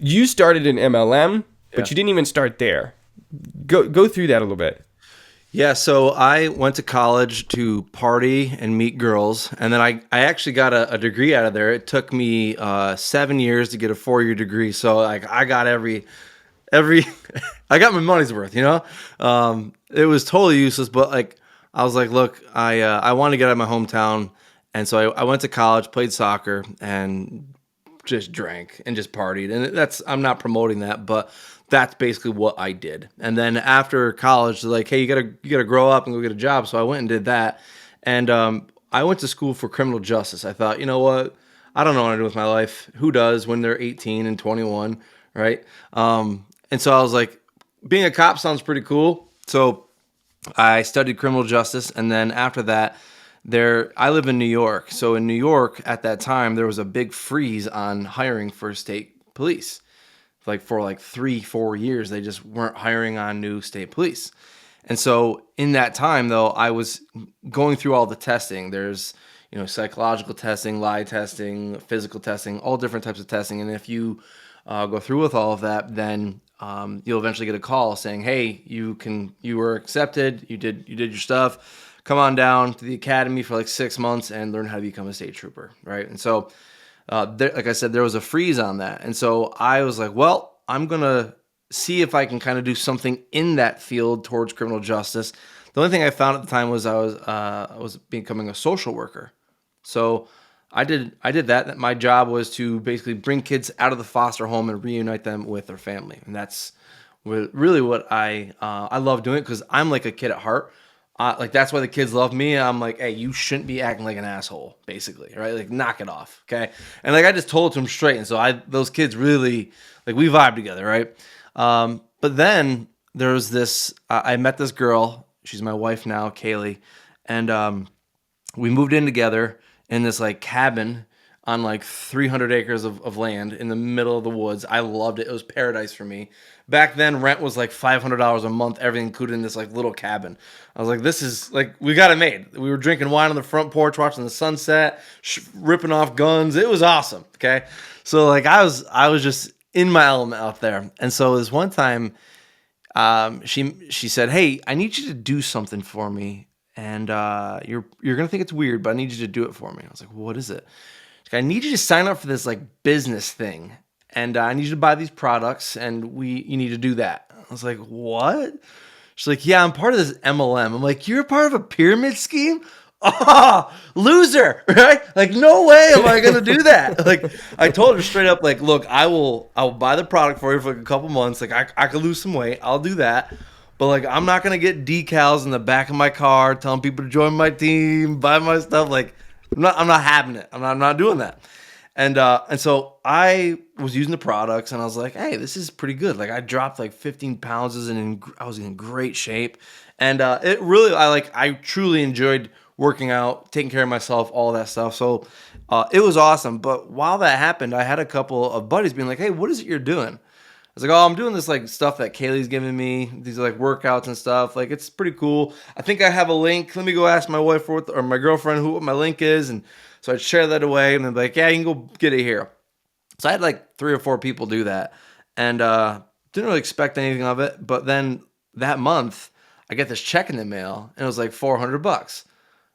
you started in MLM, Yeah. but you didn't even start there. Go through that a little bit. Yeah, so I went to college to party and meet girls, and then I actually got a degree out of there. It took me 7 years to get a 4-year degree, so like I got every I got my money's worth, you know. It was totally useless, but like I was like, look, I want to get out of my hometown, and so I went to college, played soccer, and just drank and just partied. And that's I'm not promoting that, but that's basically what I did. And then after college, they're like, hey, you gotta grow up and go get a job. So I went and did that, and I went to school for criminal justice. I thought, you know what? I don't know what to do with my life. Who does when they're 18 and 21, right? And so I was like, being a cop sounds pretty cool. So I studied criminal justice, and then after that, I live in New York. So in New York at that time, there was a big freeze on hiring for state police. Like for like 3-4 years, they just weren't hiring on new state police. And so in that time, though, I was going through all the testing. There's psychological testing, lie testing, physical testing, all different types of testing. And if you go through with all of that, then you'll eventually get a call saying, "Hey, you were accepted. You did your stuff. Come on down to the academy for like 6 months and learn how to become a state trooper." Right. And so, like I said, there was a freeze on that, and so I was like, "Well, I'm gonna see if I can kind of do something in that field towards criminal justice." The only thing I found at the time was I was becoming a social worker. So I did that. My job was to basically bring kids out of the foster home and reunite them with their family, and that's really what I love doing, because I'm like a kid at heart. Like that's why the kids love me. I'm like, hey, you shouldn't be acting like an asshole, basically, right? Like, knock it off, okay? And like I just told it to them straight, and so those kids really like we vibe together, right? But then there was this. I met this girl. She's my wife now, Kaylee, and we moved in together in this like cabin on like 300 acres of land in the middle of the woods. I loved it. It was paradise for me. Back then, rent was like $500 a month, everything included in this like little cabin. I was like, this is like, we got it made. We were drinking wine on the front porch, watching the sunset, ripping off guns. It was awesome. Okay. So like I was just in my element out there. And so this one time, she said, "Hey, I need you to do something for me, and you're gonna think it's weird, but I need you to do it for me." I was like, "What is it?" She's like, "I need you to sign up for this like business thing, and I need you to buy these products, and you need to do that." I was like, "What?" She's like, "Yeah, I'm part of this MLM." I'm like, "You're part of a pyramid scheme?" Oh, loser, right? Like, no way am I gonna do that. Like, I told her straight up, like, look, I will buy the product for you for like a couple months. Like, I could lose some weight. I'll do that. But like, I'm not gonna get decals in the back of my car telling people to join my team, buy my stuff. Like, I'm not having it. I'm not doing that. And so I was using the products, and I was like, hey, this is pretty good. Like, I dropped like 15 pounds, and I was in great shape. And it really, I truly enjoyed working out, taking care of myself, all that stuff. So it was awesome. But while that happened, I had a couple of buddies being like, hey, what is it you're doing? I was like, oh, I'm doing this like stuff that Kaylee's giving me. These are like workouts and stuff. Like, it's pretty cool. I think I have a link. Let me go ask my wife or my girlfriend what my link is. And so I'd share that away, and they'd be like, yeah, you can go get it here. So I had like 3 or 4 people do that, and didn't really expect anything of it. But then that month, I get this check in the mail, and it was like $400.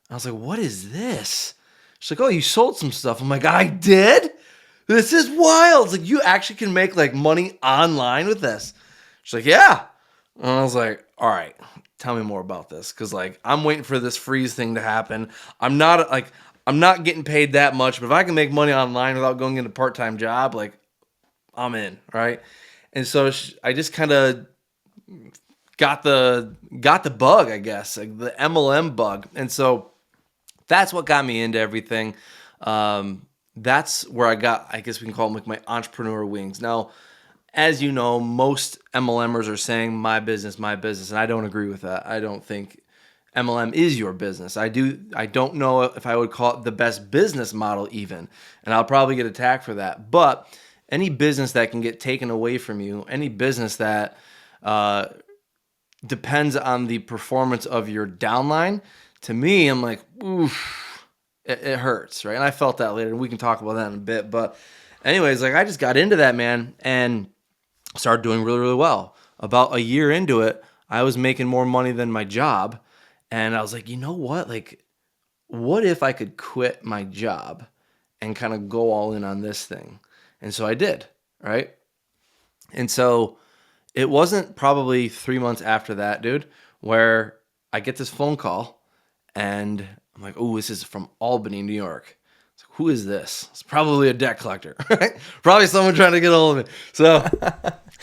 I was like, what is this? She's like, oh, you sold some stuff. I'm like, I did? This is wild. It's like, you actually can make like money online with this. She's like, yeah. And I was like, all right, tell me more about this. Cause like, I'm waiting for this freeze thing to happen. I'm not getting paid that much, but if I can make money online without going into a part-time job, like, I'm in. Right. And so I just kind of got the bug, I guess, like the MLM bug. And so that's what got me into everything. That's where I guess we can call them like my entrepreneur wings. Now, as you know, most MLMers are saying my business, and I don't agree with that. I don't think MLM is your business. I don't know if I would call it the best business model even, and I'll probably get attacked for that. But any business that can get taken away from you, any business that depends on the performance of your downline, to me, I'm like, oof, it hurts, right? And I felt that later, and we can talk about that in a bit. But anyways, like I just got into that, man, and started doing really, really well. About a year into it, I was making more money than my job. And I was like, you know what? Like, what if I could quit my job and kind of go all in on this thing? And so I did, right? And so it wasn't probably 3 months after that, dude, where I get this phone call and I'm like, oh, this is from Albany, New York. It's like, who is this? It's probably a debt collector, right? Probably someone trying to get a hold of me. So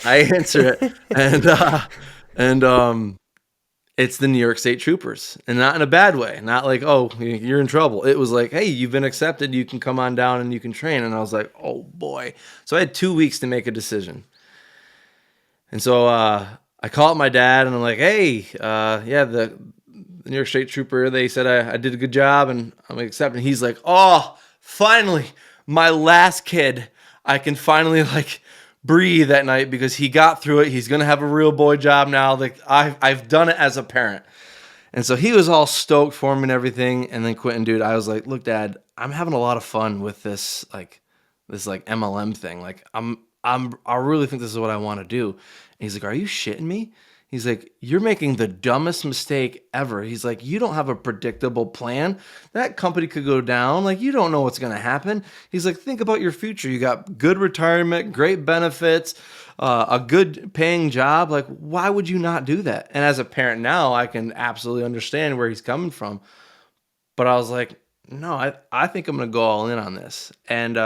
I answer it, and it's the New York State Troopers, and not in a bad way. Not like, oh, you're in trouble. It was like, hey, you've been accepted. You can come on down and you can train. And I was like, oh boy. So I had 2 weeks to make a decision. And so I call up my dad and I'm like, hey, yeah, the New York State Trooper, they said I did a good job and I'm accepted. He's like, oh, finally, my last kid, I can finally like breathe at night because he got through it. He's gonna have a real boy job now. Like I've done it as a parent. And so he was all stoked for me and everything. And then Quinton, dude, I was like, look, Dad, I'm having a lot of fun with this MLM thing. Like I really think this is what I want to do. And he's like, are you shitting me? He's like, you're making the dumbest mistake ever. He's like, you don't have a predictable plan. That company could go down. Like, you don't know what's going to happen. He's like, think about your future. You got good retirement, great benefits, a good paying job. Like, why would you not do that? And as a parent now, I can absolutely understand where he's coming from. But I was like, no, I think I'm going to go all in on this. And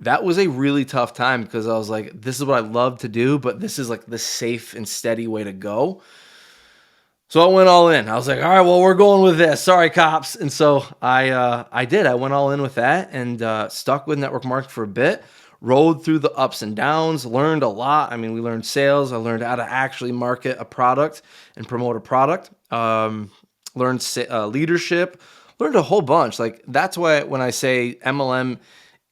that was a really tough time because I was like, this is what I love to do, but this is like the safe and steady way to go. So I went all in. I was like, all right, well, we're going with this. Sorry, cops. And so I did. I went all in with that and stuck with network marketing for a bit, rode through the ups and downs, learned a lot. I mean, we learned sales. I learned how to actually market a product and promote a product. Learned leadership, learned a whole bunch. Like that's why when I say MLM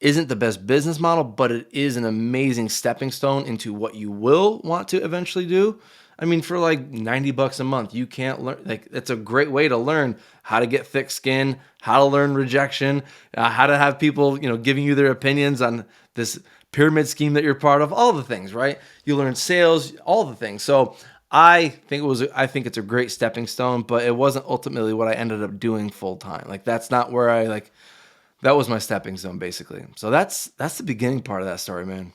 isn't the best business model, but it is an amazing stepping stone into what you will want to eventually do. I mean, for like $90 a month, you can't learn. Like, it's a great way to learn how to get thick skin, how to learn rejection, how to have people, giving you their opinions on this pyramid scheme that you're part of, all the things, right? You learn sales, all the things. So I think it's a great stepping stone, but it wasn't ultimately what I ended up doing full time. Like, that's not where that was my stepping stone, basically. So that's the beginning part of that story, man.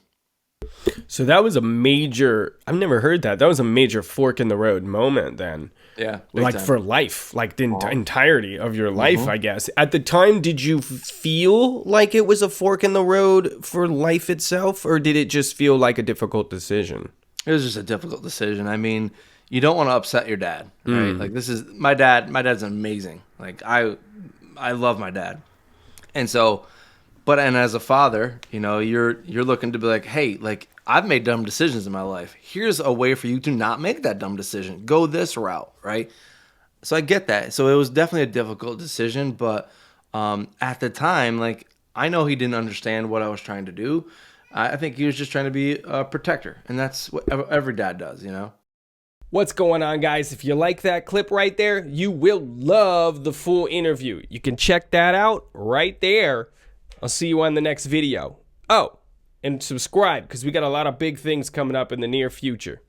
So that was a major, I've never heard that. That was a major fork in the road moment then. Yeah. Like for life, like the entirety of your life, I guess. At the time, did you feel like it was a fork in the road for life itself, or did it just feel like a difficult decision? It was just a difficult decision. I mean, you don't want to upset your dad, right? Like this is my dad. My dad's amazing. Like I love my dad. And so, and as a father, you're looking to be like, hey, like I've made dumb decisions in my life. Here's a way for you to not make that dumb decision. Go this route, right? So I get that. So it was definitely a difficult decision, but at the time, like I know he didn't understand what I was trying to do. I think he was just trying to be a protector, and that's what every dad does, What's going on, guys? If you like that clip right there, you will love the full interview. You can check that out right there. I'll see you on the next video. Oh, and subscribe because we got a lot of big things coming up in the near future.